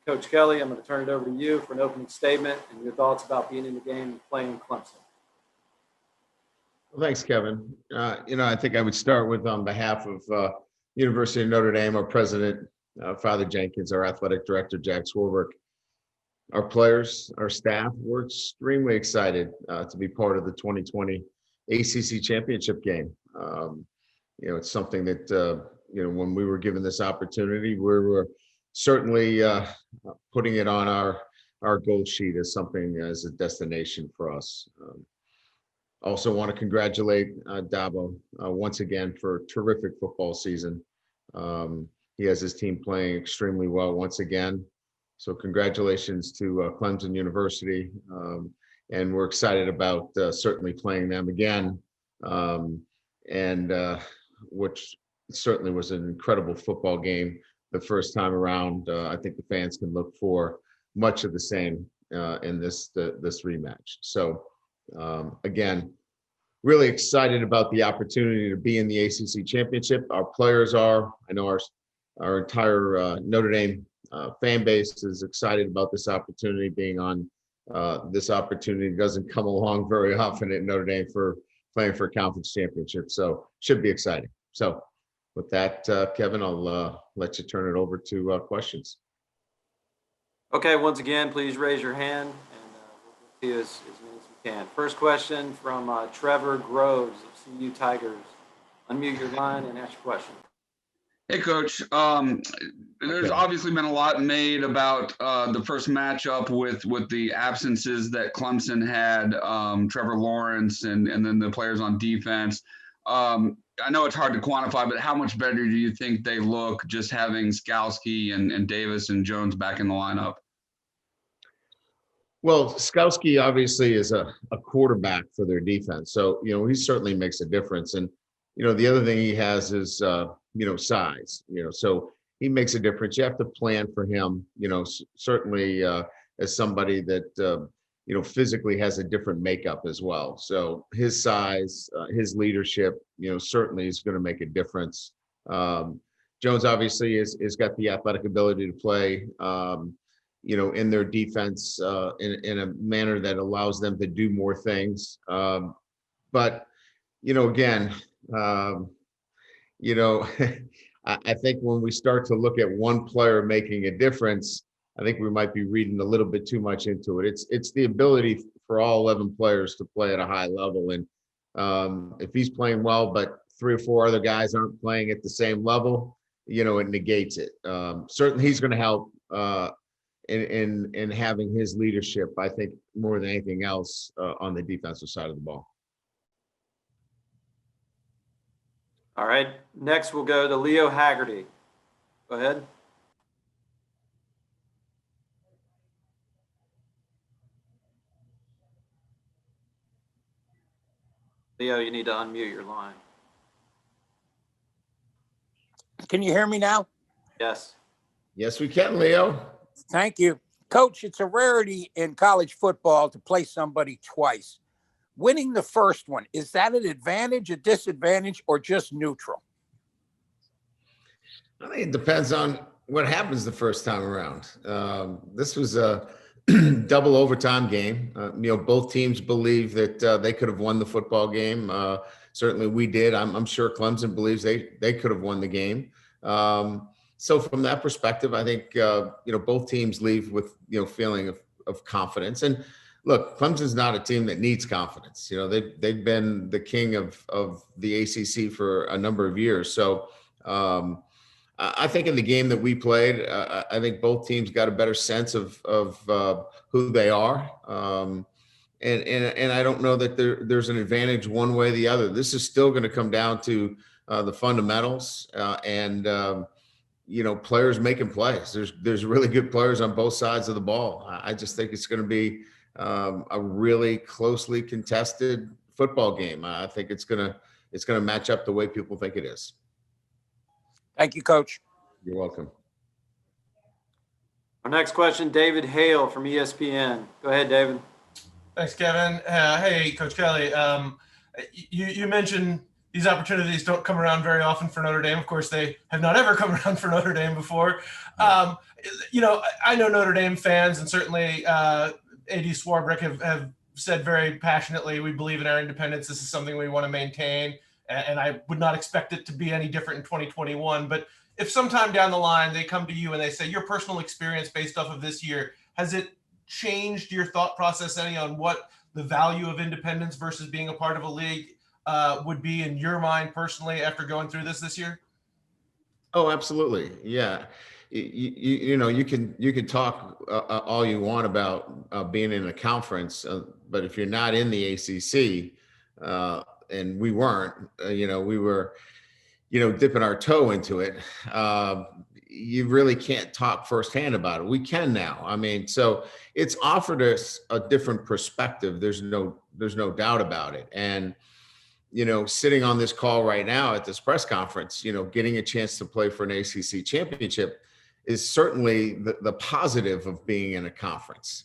Coach Kelly, I'm going to turn it over to you for an opening statement and your thoughts about being in the game and playing Clemson. Well, thanks, Kevin. I think I would start with, on behalf of University of Notre Dame, our president, Father Jenkins, our athletic director, Jack Swarbrick, our players, our staff. We're extremely excited to be part of the 2020 ACC championship game. It's something that, when we were given this opportunity, we were certainly putting it on our goal sheet as something, as a destination for us. Also want to congratulate Dabo once again for a terrific football season. He has his team playing extremely well once again. So congratulations to Clemson University. And we're excited about certainly playing them again. Which certainly was an incredible football game the first time around. I think the fans can look for much of the same in this rematch. So again, really excited about the opportunity to be in the ACC championship. Our players are. I know our entire Notre Dame fan base is excited about this opportunity. Being on this opportunity doesn't come along very often at Notre Dame for playing for a conference championship. So should be exciting. So with that, Kevin, I'll let you turn it over to questions. Okay, once again, please raise your hand, and we'll get to you as many as we can. First question from Trevor Groves of CU Tigers. Unmute your line and ask your question. Hey, Coach. There's obviously been a lot made about the first matchup with the absences that Clemson had, Trevor Lawrence, and then the players on defense. I know it's hard to quantify, but how much better do you think they look just having Skowski and Davis and Jones back in the lineup? Well, Skowski obviously is a quarterback for their defense. So, he certainly makes a difference. And, the other thing he has is, size, so he makes a difference. You have to plan for him, certainly as somebody that, physically has a different makeup as well. So his size, his leadership, certainly is going to make a difference. Jones obviously is got the athletic ability to play, in their defense in a manner that allows them to do more things. But, again, I think when we start to look at one player making a difference, I think we might be reading a little bit too much into it. It's the ability for all 11 players to play at a high level. And if he's playing well, but 3 or 4 other guys aren't playing at the same level, it negates it. Certainly he's going to help in having his leadership, I think, more than anything else on the defensive side of the ball. All right. Next, we'll go to Leo Haggerty. Go ahead. Leo, you need to unmute your line. Can you hear me now? Yes. Yes, we can, Leo. Thank you. Coach, it's a rarity in college football to play somebody twice. Winning the first one, is that an advantage, a disadvantage, or just neutral? I think it depends on what happens the first time around. This was a double overtime game. Both teams believe that they could have won the football game. Certainly we did. I'm sure Clemson believes they could have won the game. So from that perspective, I think, both teams leave with, feeling of confidence. And look, Clemson's not a team that needs confidence. They've been the king of the ACC for a number of years. So I think in the game that we played, I think both teams got a better sense of who they are. And I don't know that there's an advantage one way or the other. This is still going to come down to the fundamentals and players making plays. There's really good players on both sides of the ball. I just think it's going to be a really closely contested football game. I think it's going to match up the way people think it is. Thank you, Coach. You're welcome. Our next question, David Hale from ESPN. Go ahead, David. Thanks, Kevin. Hey, Coach Kelly. You mentioned these opportunities don't come around very often for Notre Dame. Of course, they have not ever come around for Notre Dame before. You know, I know Notre Dame fans, and certainly A.D. Swarbrick have said very passionately, we believe in our independence. This is something we want to maintain. And I would not expect it to be any different in 2021. But if sometime down the line they come to you and they say, your personal experience based off of this year, has it changed your thought process any on what the value of independence versus being a part of a league would be in your mind personally after going through this year? Oh, absolutely. Yeah. You know, you can talk all you want about being in a conference, but if you're not in the ACC, and we weren't, you know, we were, you know, dipping our toe into it. You really can't talk firsthand about it. We can now. I mean, so it's offered us a different perspective. There's no doubt about it. And you know, sitting on this call right now at this press conference, you know, getting a chance to play for an ACC championship is certainly the positive of being in a conference.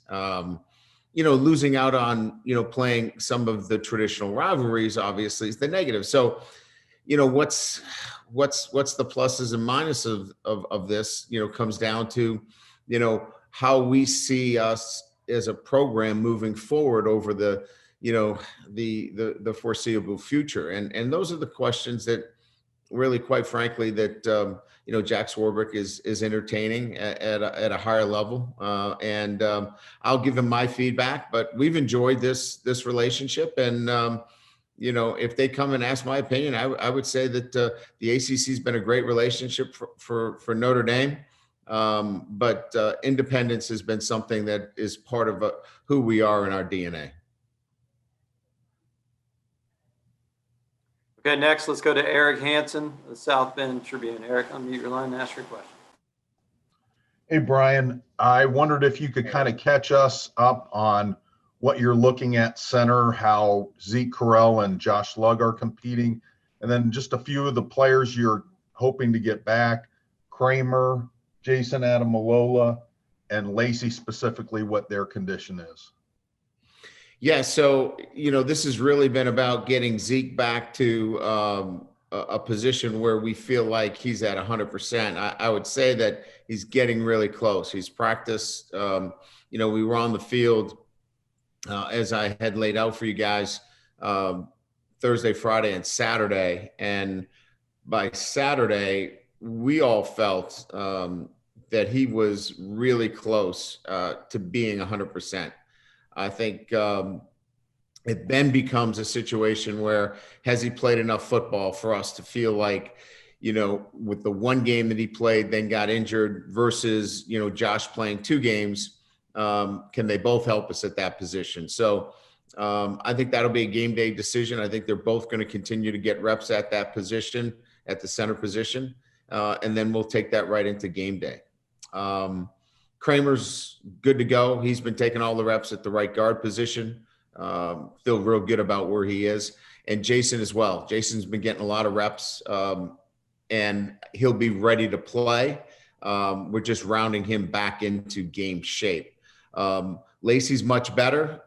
You know, losing out on, you know, playing some of the traditional rivalries obviously is the negative. So, you know, what's the pluses and minuses of this, you know, comes down to, you know, how we see us as a program moving forward over the, you know, the foreseeable future. And those are the questions that really, quite frankly, that, you know, Jack Swarbrick is entertaining at a higher level. And I'll give him my feedback, but we've enjoyed this relationship. And, you know, if they come and ask my opinion, I would say that the ACC has been a great relationship for Notre Dame. But independence has been something that is part of who we are in our DNA. Okay, next, let's go to Eric Hansen, the South Bend Tribune. Eric, unmute your line and ask your question. Hey, Brian, I wondered if you could kind of catch us up on what you're looking at center, how Zeke Correll and Josh Lugg are competing, and then just a few of the players you're hoping to get back, Kramer, Jason Adamalola, and Lacey specifically, what their condition is. Yeah, so, you know, this has really been about getting Zeke back to a position where we feel like he's at 100%. I would say that he's getting really close. He's practiced. You know, we were on the field as I had laid out for you guys Thursday, Friday, and Saturday. And by Saturday, we all felt that he was really close to being 100%. I think it then becomes a situation where has he played enough football for us to feel like, you know, with the one game that he played, then got injured versus, you know, Josh playing 2 games, can they both help us at that position? So I think that'll be a game day decision. I think they're both going to continue to get reps at that position, at the center position, and then we'll take that right into game day. Kramer's good to go. He's been taking all the reps at the right guard position. Feel real good about where he is. And Jason as well. Jason's been getting a lot of reps, and he'll be ready to play. We're just rounding him back into game shape. Lacey's much better.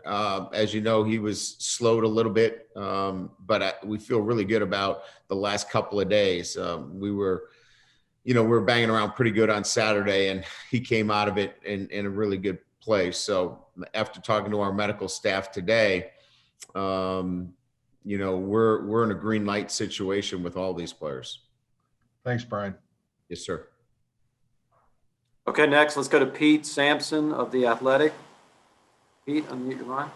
As you know, he was slowed a little bit, but we feel really good about the last couple of days. We were banging around pretty good on Saturday, and he came out of it in a really good place. So after talking to our medical staff today, you know, we're in a green light situation with all these players. Thanks, Brian. Yes, sir. Okay, next, let's go to Pete Sampson of The Athletic. Pete, unmute your line.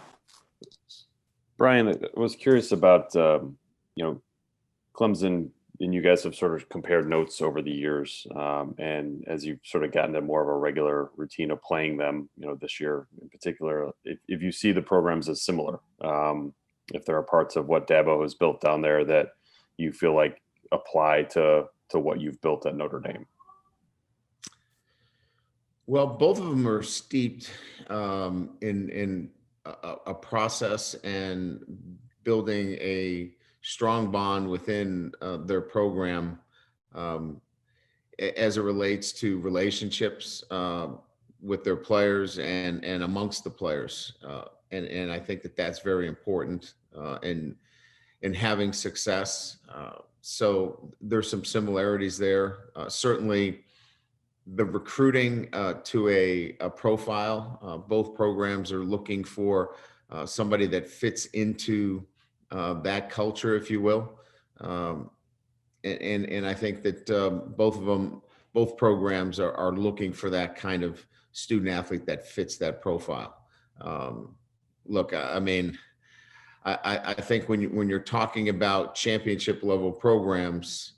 Brian, I was curious about, you know, Clemson, and you guys have sort of compared notes over the years. And as you've sort of gotten to more of a regular routine of playing them, you know, this year in particular, if you see the programs as similar, if there are parts of what Dabo has built down there that you feel like apply to what you've built at Notre Dame. Well, both of them are steeped in a process and building a strong bond within their program as it relates to relationships with their players and amongst the players. And I think that that's very important. And and having success. So there's some similarities there. Certainly, the recruiting to a profile. Both programs are looking for somebody that fits into that culture, if you will. Um, and I think that both programs are looking for that kind of student athlete that fits that profile. Um, Look, I mean, I think when you're talking about championship level programs,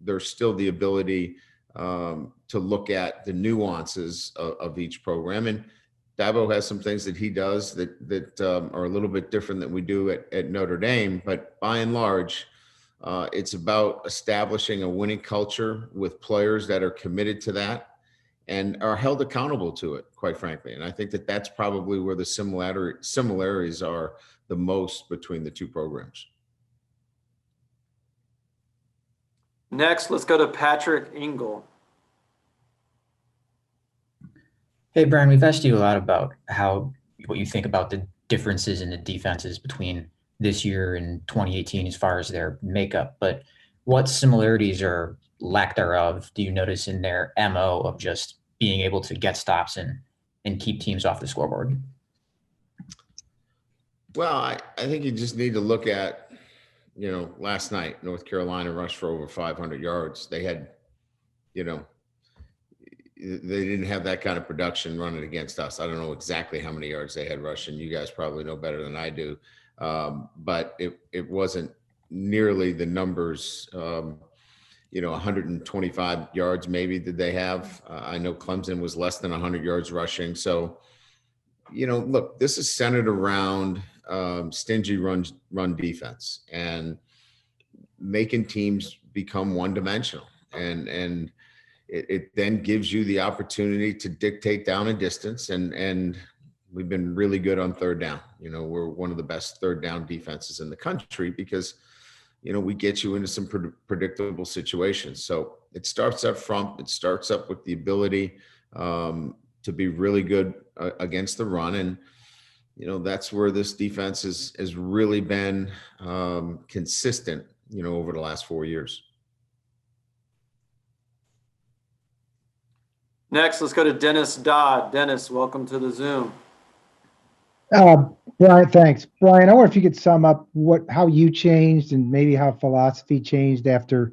there's still the ability to look at the nuances of each program. And Dabo has some things that he does that are a little bit different than we do at Notre Dame. But by and large, it's about establishing a winning culture with players that are committed to that and are held accountable to it, quite frankly. And I think that that's probably where the similarities are the most between the two programs. Next, let's go to Patrick Engel. Hey, Brian, we've asked you a lot about what you think about the differences in the defenses between this year and 2018 as far as their makeup, but what similarities or lack thereof do you notice in their MO of just being able to get stops and keep teams off the scoreboard? Well, I think you just need to look at, last night, North Carolina rushed for over 500 yards. They had, they didn't have that kind of production running against us. I don't know exactly how many yards they had rushing. You guys probably know better than I do. But it wasn't nearly the numbers, 125 yards maybe did they have. I know Clemson was less than 100 yards rushing. So, look, this is centered around stingy run defense and making teams become one-dimensional. And it then gives you the opportunity to dictate down and distance. And we've been really good on third down. We're one of the best third down defenses in the country because, we get you into some predictable situations. So it starts up front. It starts up with the ability to be really good against the run. And, that's where this defense has really been consistent, over the last 4 years. Next, let's go to Dennis Dodd. Dennis, welcome to the Zoom. Brian, thanks. Brian, I wonder if you could sum up how you changed and maybe how philosophy changed after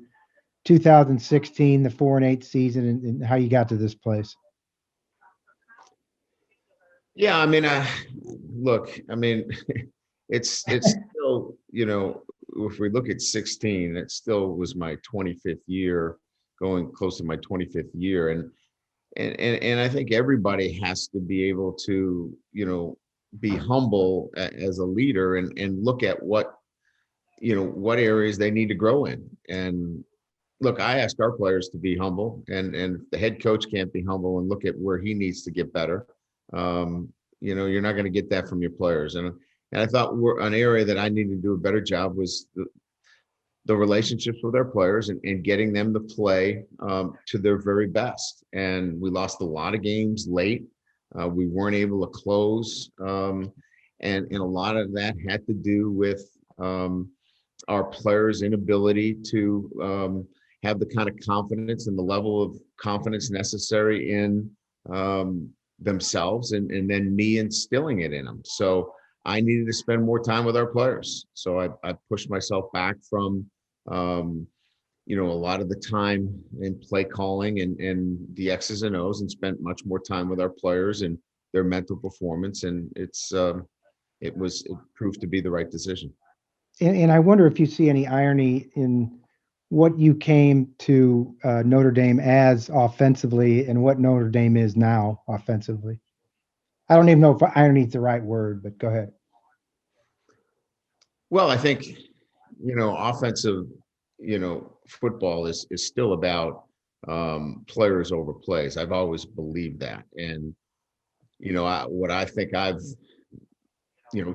2016, the 4-8 season, and how you got to this place. Yeah, I mean, look, I mean, it's still, if we look at 16, it still was my 25th year, going close to my 25th year. And I think everybody has to be able to, be humble as a leader and look at what areas they need to grow in. And look, I ask our players to be humble, and if the head coach can't be humble and look at where he needs to get better, you're not going to get that from your players. And I thought an area that I needed to do a better job was the relationships with our players and getting them to play to their very best. And we lost a lot of games late. We weren't able to close. And a lot of that had to do with our players' inability to have the kind of confidence and the level of confidence necessary in themselves, and then me instilling it in them. So I needed to spend more time with our players. So I pushed myself back from, a lot of the time in play calling and the X's and O's, and spent much more time with our players and their mental performance. And it proved to be the right decision. And I wonder if you see any irony in what you came to Notre Dame as offensively and what Notre Dame is now offensively. I don't even know if irony is the right word, but go ahead. Well, I think, offensive, football is still about players over plays. I've always believed that. And, what I think I've,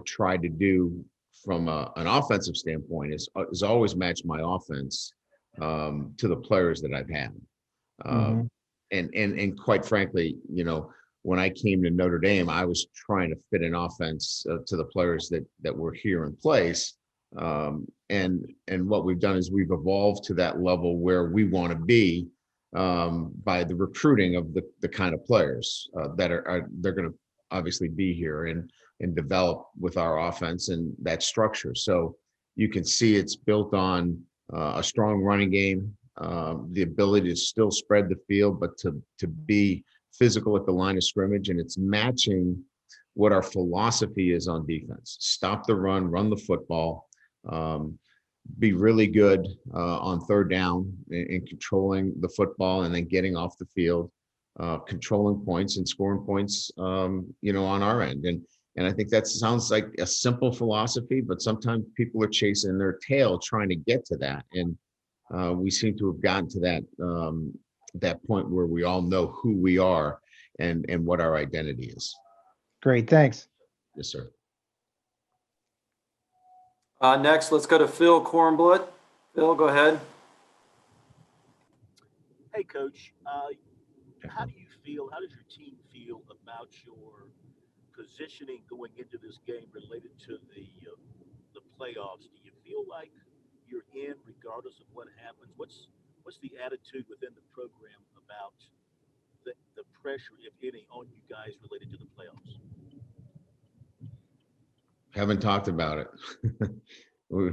tried to do from an offensive standpoint is always match my offense to the players that I've had. And quite frankly, when I came to Notre Dame, I was trying to fit an offense to the players that were here in place. And what we've done is we've evolved to that level where we want to be by the recruiting of the kind of players that they're going to obviously be here and develop with our offense and that structure. So you can see it's built on a strong running game, the ability to still spread the field, but to be physical at the line of scrimmage, and it's matching what our philosophy is on defense. Stop the run, run the football, be really good on third down in controlling the football and then getting off the field, controlling points and scoring points, on our end. And I think that sounds like a simple philosophy, but sometimes people are chasing their tail trying to get to that. And we seem to have gotten to that point where we all know who we are and what our identity is. Great, thanks. Yes, sir. Next, let's go to Phil Kornblut. Phil, go ahead. Hey, Coach. How do you feel? How does your team feel about your positioning going into this game related to the playoffs? Do you feel like you're in regardless of what happens? What's the attitude within the program about the pressure, if any, on you guys related to the playoffs? Haven't talked about it. we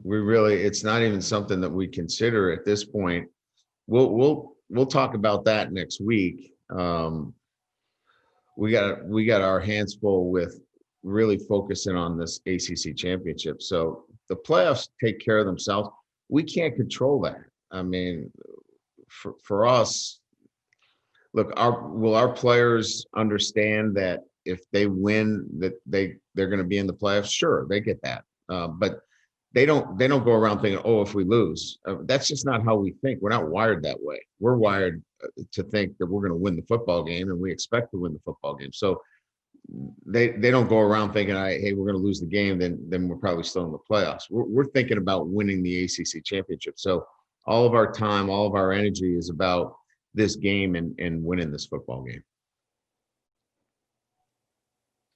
really, it's not even something that we consider at this point. We'll talk about that next week. We got our hands full with really focusing on this ACC championship. So the playoffs take care of themselves. We can't control that. I mean, for us, look, will our players understand that if they win, that they're going to be in the playoffs? Sure, they get that, but they don't go around thinking, oh, if we lose, that's just not how we think. We're not wired that way. We're wired to think that we're going to win the football game, and we expect to win the football game. So they don't go around thinking, hey, we're going to lose the game, then we're probably still in the playoffs. We're thinking about winning the ACC championship. So all of our time, all of our energy is about this game and winning this football game.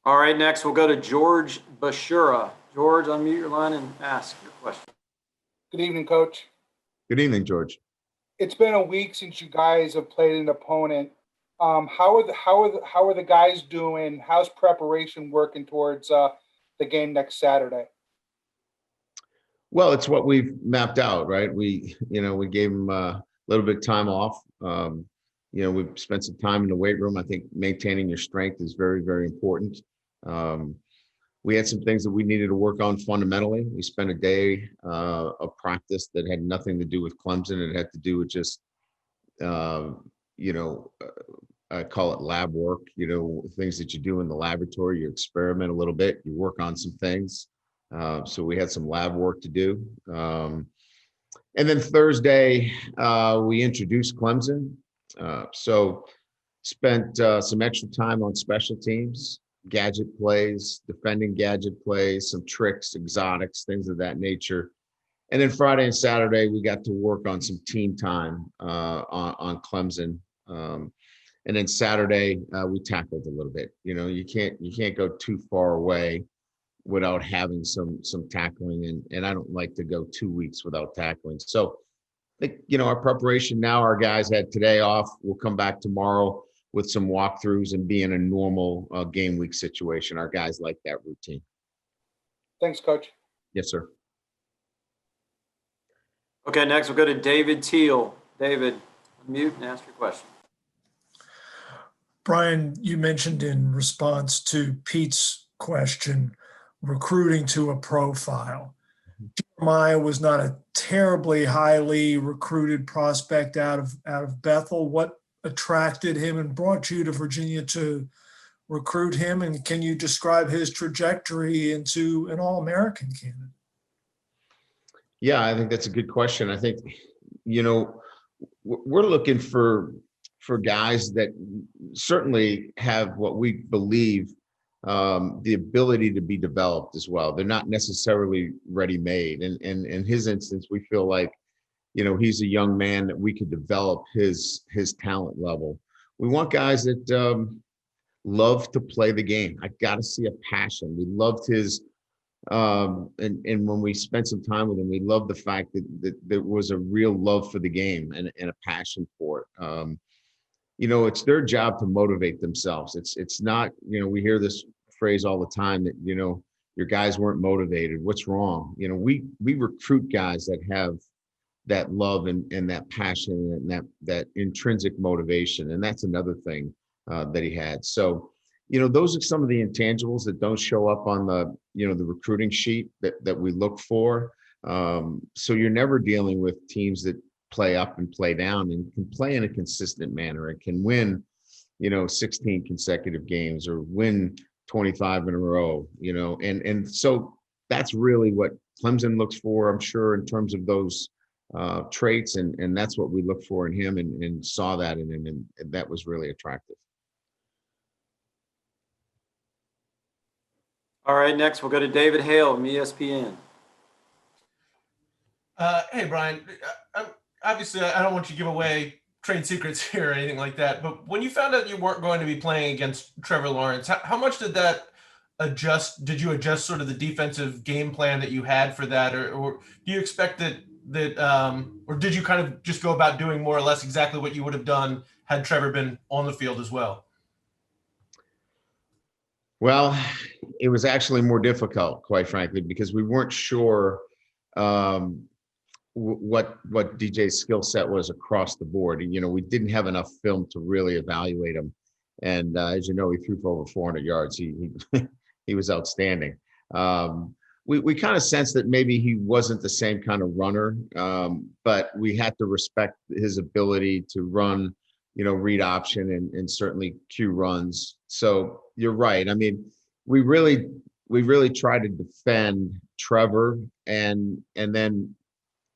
All right, next we'll go to George Bashura. George, unmute your line and ask your question. Good evening, Coach. Good evening, George. It's been a week since you guys have played an opponent. How are the guys doing? How's preparation working towards the game next Saturday? Well, it's what we've mapped out, right? We gave them a little bit of time off. We've spent some time in the weight room. I think maintaining your strength is very, very important. We had some things that we needed to work on fundamentally. We spent a day of practice that had nothing to do with Clemson. It had to do with just, I call it lab work, things that you do in the laboratory. You experiment a little bit, you work on some things. So we had some lab work to do. And then Thursday, we introduced Clemson. So spent some extra time on special teams, gadget plays, defending gadget plays, some tricks, exotics, things of that nature. And then Friday and Saturday, we got to work on some team time on Clemson. And then Saturday, we tackled a little bit. You can't go too far away without having some tackling. And I don't like to go 2 weeks without tackling. So I think, our preparation now, our guys had today off. We'll come back tomorrow with some walkthroughs and be in a normal game week situation. Our guys like that routine. Thanks, Coach. Yes, sir. Okay, next we'll go to David Teal. David, unmute and ask your question. Brian, you mentioned in response to Pete's question, recruiting to a profile. Jeremiah was not a terribly highly recruited prospect out of Bethel. What attracted him and brought you to Virginia to recruit him? And can you describe his trajectory into an All-American candidate? Yeah, I think that's a good question. I think, we're looking for guys that certainly have what we believe the ability to be developed as well. They're not necessarily ready-made. And in his instance, we feel like, he's a young man that we could develop his talent level. We want guys that love to play the game. I got to see a passion. We loved his And when we spent some time with him, we loved the fact that there was a real love for the game and a passion for it. It's their job to motivate themselves. It's not, we hear this phrase all the time that, your guys weren't motivated. What's wrong? We recruit guys that have that love and that passion and that intrinsic motivation. And that's another thing that he had. So, those are some of the intangibles that don't show up on the recruiting sheet that we look for. So you're never dealing with teams that play up and play down and can play in a consistent manner and can win, 16 consecutive games or win 25 in a row, and so that's really what Clemson looks for, I'm sure, in terms of those traits. And that's what we look for in him and saw that in him. And that was really attractive. All right, next we'll go to David Hale from ESPN. Hey, Brian. Obviously, I don't want you to give away trade secrets here or anything like that, but when you found out you weren't going to be playing against Trevor Lawrence, how much did that adjust? Did you adjust sort of the defensive game plan that you had for that, or do you expect or did you kind of just go about doing more or less exactly what you would have done had Trevor been on the field as well? Well, it was actually more difficult, quite frankly, because we weren't sure what DJ's skill set was across the board. And, we didn't have enough film to really evaluate him. And as you know, he threw for over 400 yards. He he was outstanding. We kind of sensed that maybe he wasn't the same kind of runner, but we had to respect his ability to run, read option and certainly cue runs. So you're right. I mean, we really tried to defend Trevor and then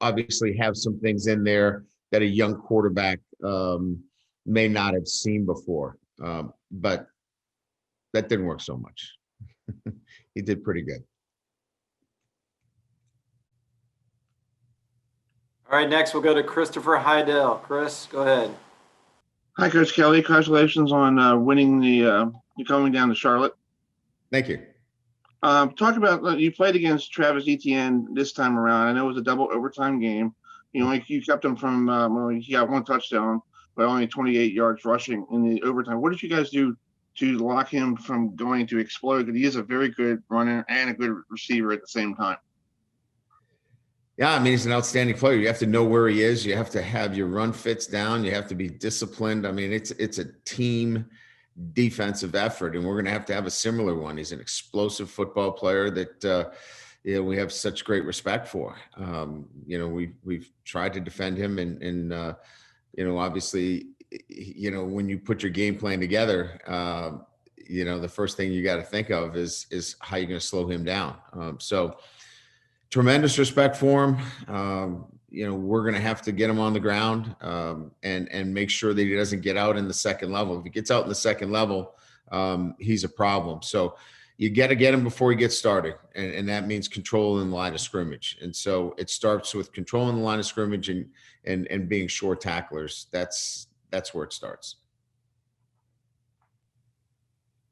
obviously have some things in there that a young quarterback may not have seen before. But that didn't work so much. He did pretty good. All right, next we'll go to Christopher Heidel. Chris, go ahead. Hi, Coach Kelly. Congratulations on winning you're coming down to Charlotte. Thank you. Talk about you played against Travis Etienne this time around. I know it was a double overtime game. You kept him from he got one touchdown, but only 28 yards rushing in the overtime. What did you guys do to lock him from going to explode? Because he is a very good runner and a good receiver at the same time. Yeah, I mean, he's an outstanding player. You have to know where he is. You have to have your run fits down. You have to be disciplined. I mean, it's a team defensive effort, and we're going to have a similar one. He's an explosive football player that we have such great respect for. We've tried to defend him, and obviously, when you put your game plan together, the first thing you got to think of is how you're going to slow him down. So tremendous respect for him. We're going to have to get him on the ground and make sure that he doesn't get out in the second level. If he gets out in the second level, he's a problem. So you got to get him before he gets started. And that means controlling the line of scrimmage. And so it starts with controlling the line of scrimmage and being short tacklers. That's where it starts.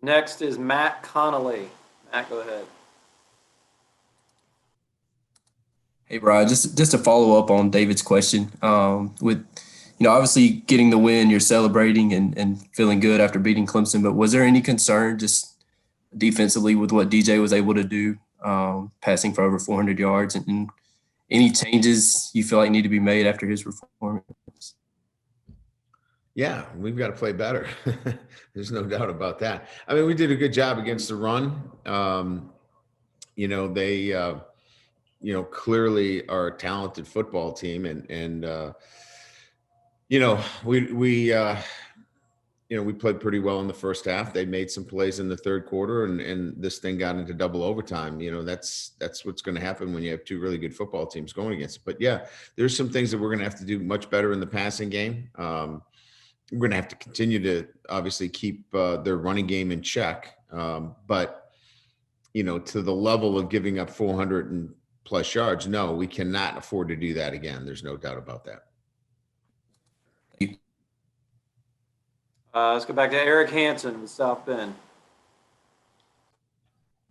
Next is Matt Connolly. Matt, go ahead. Hey, Brian, just to follow up on David's question, with, obviously getting the win, you're celebrating and feeling good after beating Clemson, but was there any concern just defensively with what DJ was able to do, passing for over 400 yards and any changes you feel like need to be made after his performance? Yeah, we've got to play better. There's no doubt about that. I mean, we did a good job against the run. They clearly are a talented football team, and we played pretty well in the first half. They made some plays in the third quarter, and this thing got into double overtime. That's what's going to happen when you have two really good football teams going against it. But yeah, there's some things that we're going to have to do much better in the passing game. We're going to have to continue to obviously keep their running game in check, but to the level of giving up 400 and plus yards, no, we cannot afford to do that again. There's no doubt about that. Let's go back to Eric Hansen with South Bend.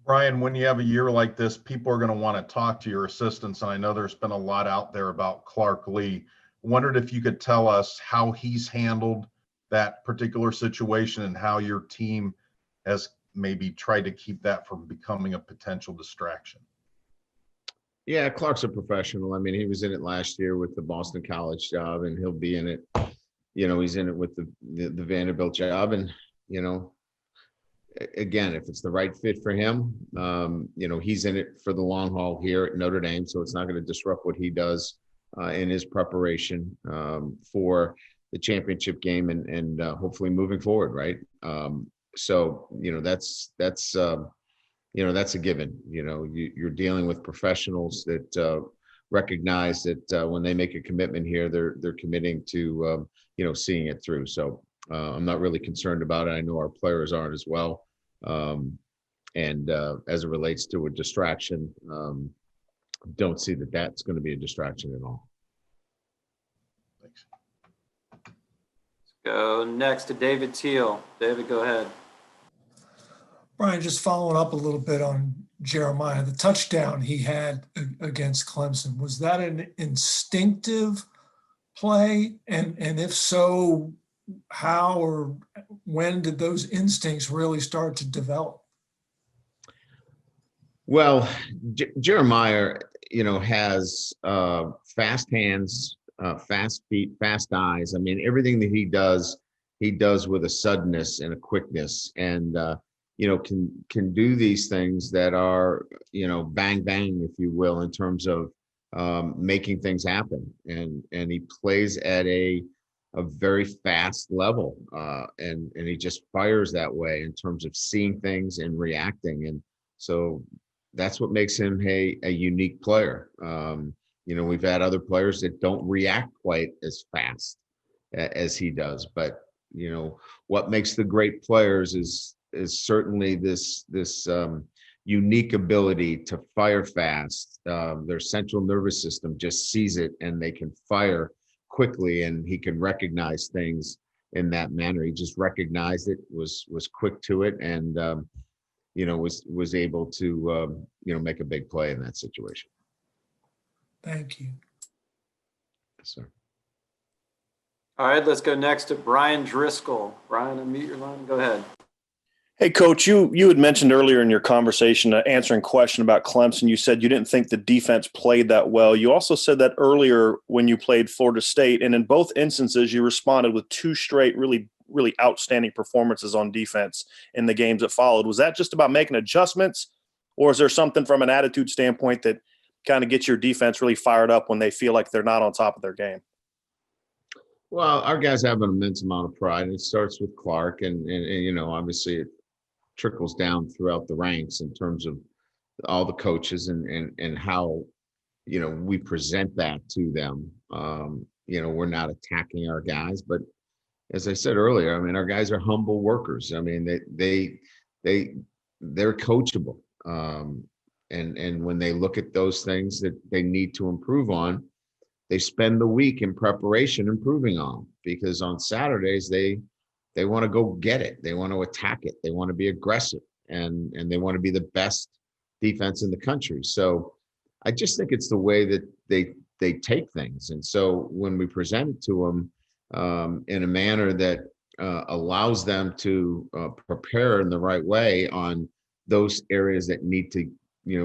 Brian, when you have a year like this, people are going to want to talk to your assistants. And I know there's been a lot out there about Clark Lee. Wondered if you could tell us how he's handled that particular situation and how your team has maybe tried to keep that from becoming a potential distraction. Yeah, Clark's a professional. I mean, he was in it last year with the Boston College job, and he'll be in it. He's in it with the Vanderbilt job, and again, if it's the right fit for him, he's in it for the long haul here at Notre Dame, so it's not going to disrupt what he does in his preparation for the championship game and hopefully moving forward, right? So that's a given. You're dealing with professionals that recognize that when they make a commitment here, they're committing to seeing it through. So I'm not really concerned about it. I know our players aren't as well. And as it relates to a distraction, don't see that that's going to be a distraction at all. Thanks. Let's go next to David Teal. David, go ahead. Brian, just following up a little bit on Jeremiah, the touchdown he had against Clemson, was that an instinctive play? And if so, how or when did those instincts really start to develop? Well, Jeremiah, has fast hands, fast feet, fast eyes. I mean, everything that he does with a suddenness and a quickness, and can do these things that are, bang bang, if you will, in terms of making things happen. And he plays at a very fast level, and he just fires that way in terms of seeing things and reacting. And so that's what makes him a unique player. We've had other players that don't react quite as fast as he does, but what makes the great players is certainly this unique ability to fire fast. Their central nervous system just sees it, and they can fire quickly, and he can recognize things in that manner. He just recognized it, was quick to it, and was able to make a big play in that situation. Thank you. Yes, sir. All right, let's go next to Brian Driscoll. Brian, unmute your line. Go ahead. Hey, Coach, you had mentioned earlier in your conversation, answering a question about Clemson, you said you didn't think the defense played that well. You also said that earlier when you played Florida State, and in both instances, you responded with 2 straight really, really outstanding performances on defense in the games that followed. Was that just about making adjustments, or is there something from an attitude standpoint that kind of gets your defense really fired up when they feel like they're not on top of their game? Well, our guys have an immense amount of pride, and it starts with Clark, and obviously it trickles down throughout the ranks in terms of all the coaches and how we present that to them. We're not attacking our guys, but as I said earlier, I mean, our guys are humble workers. I mean, they're coachable, and when they look at those things that they need to improve on, they spend the week in preparation improving on, because on Saturdays they want to go get it. They want to attack it. They want to be aggressive, and they want to be the best defense in the country. So I just think it's the way that they take things. And so when we present it to them in a manner that allows them to prepare in the right way on those areas that need to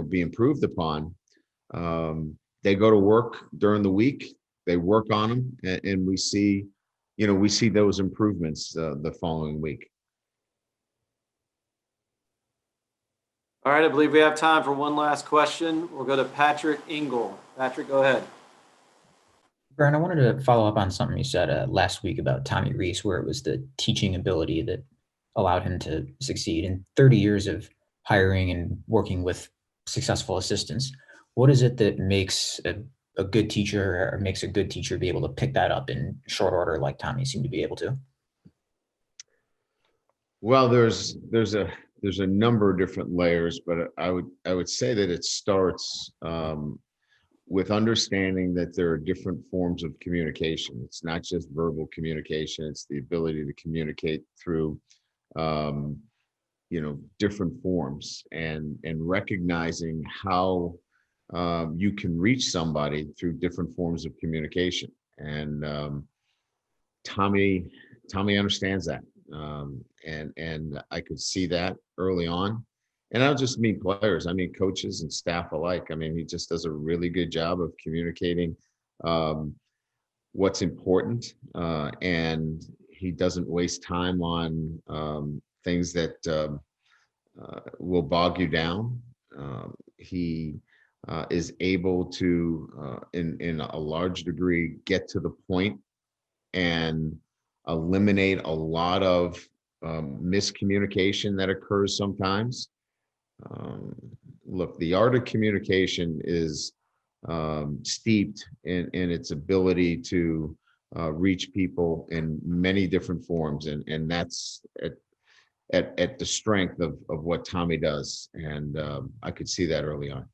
be improved upon, they go to work during the week. They work on them, and we see those improvements the following week. All right, I believe we have time for one last question. We'll go to Patrick Engel. Patrick, go ahead. Brian, I wanted to follow up on something you said last week about Tommy Rees, where it was the teaching ability that allowed him to succeed. In 30 years of hiring and working with successful assistants, what is it that makes a good teacher, or makes a good teacher be able to pick that up in short order like Tommy seemed to be able to? Well, there's a number of different layers, but I would say that it starts with understanding that there are different forms of communication. It's not just verbal communication. It's the ability to communicate through different forms and recognizing how you can reach somebody through different forms of communication. And Tommy understands that. And I could see that early on. And I don't just mean players, I mean coaches and staff alike. I mean, he just does a really good job of communicating what's important, and he doesn't waste time on things that will bog you down. He is able to, in a large degree, get to the point and eliminate a lot of miscommunication that occurs sometimes. Look, the art of communication is steeped in its ability to reach people in many different forms, and that's at the strength of what Tommy does, and I could see that early on.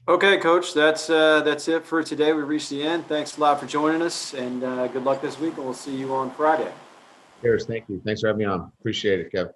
Okay, Coach, that's it for today. We reached the end. Thanks a lot for joining us, and good luck this week, and we'll see you on Friday. Cheers. Thank you. Thanks for having me on. Appreciate it, Kev.